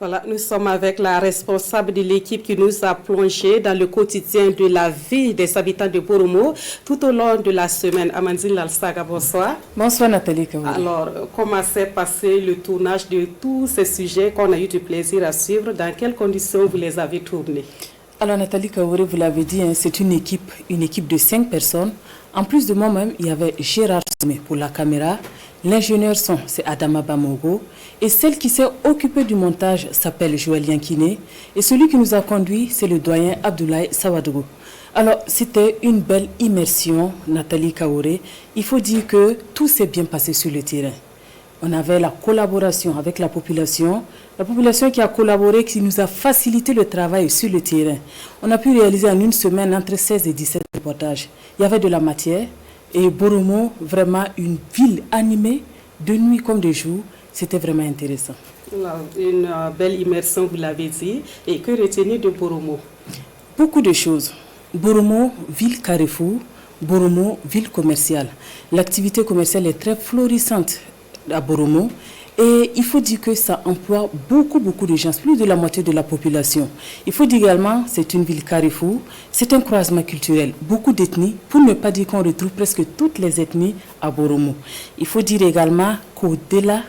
Voilà, nous sommes avec la responsable de l'équipe qui nous a plongé dans le quotidien de la vie des habitants de Boromo tout au long de la semaine. Amandine Lalsaga, bonsoir. Bonsoir Nathalie Kaouri. Alors, comment s'est passé le tournage de tous ces sujets qu'on a eu du plaisir à suivre? Dans quelles conditions vous les avez tournés? Alors Nathalie Kaouri, vous l'avez dit, c'est une équipe de 5 personnes. En plus de moi-même, il y avait Gérard Soumé pour la caméra. L'ingénieur son, c'est Adama Bamogo. Et celle qui s'est occupée du montage s'appelle Joël Yankine. Et celui qui nous a conduit, c'est le doyen Abdoulaye Sawadougou. Alors, c'était une belle immersion, Nathalie Kaouri. Il faut dire que tout s'est bien passé sur le terrain. On avait la collaboration avec la population qui a collaboré, qui nous a facilité le travail sur le terrain. On a pu réaliser en une semaine entre 16 et 17 reportages. Il y avait de la matière et Boromo, vraiment une ville animée de nuit comme de jour. C'était vraiment intéressant. Une belle immersion, vous l'avez dit. Et que retenir de Boromo? Beaucoup de choses. Boromo, ville carrefour. Boromo, ville commerciale. L'activité commerciale est très florissante à Boromo. Et il faut dire que ça emploie beaucoup de gens, plus de la moitié de la population. Il faut dire également que c'est une ville carrefour, c'est un croisement culturel, beaucoup d'ethnies, pour ne pas dire qu'on retrouve presque toutes les ethnies à Boromo. Il faut dire également qu'au-delà,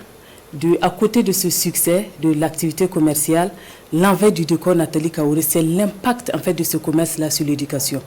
à côté de ce succès de l'activité commerciale, l'envers du décor, Nathalie Kaouri, c'est l'impact en fait de ce commerce-là sur l'éducation.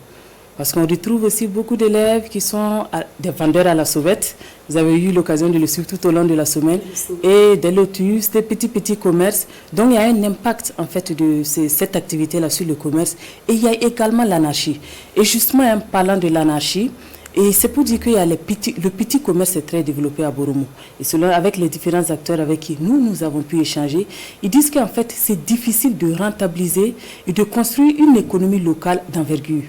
Parce qu'on retrouve aussi beaucoup d'élèves qui sont des vendeurs à la sauvette. Vous avez eu l'occasion de le suivre tout au long de la semaine. Et des lotus, des petits commerces. Donc il y a un impact en fait de cette activité-là sur le commerce. Et il y a également l'anarchie. Et justement, en parlant de l'anarchie, et c'est pour dire qu'il y a le petit commerce est très développé à Boromo. Et selon avec les différents acteurs avec qui nous avons pu échanger, ils disent qu'en fait c'est difficile de rentabiliser et de construire une économie locale d'envergure.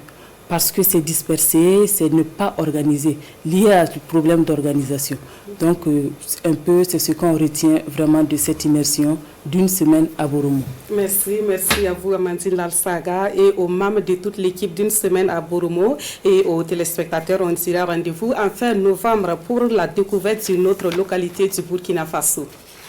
Parce que c'est dispersé, c'est ne pas organisé, lié à ce problème d'organisation. Donc, c'est ce qu'on retient vraiment de cette immersion d'une semaine à Boromo. Merci à vous Amandine Lalsaga et aux membres de toute l'équipe d'une semaine à Boromo et aux téléspectateurs. On sera rendez-vous en fin novembre pour la découverte d'une autre localité du Burkina Faso.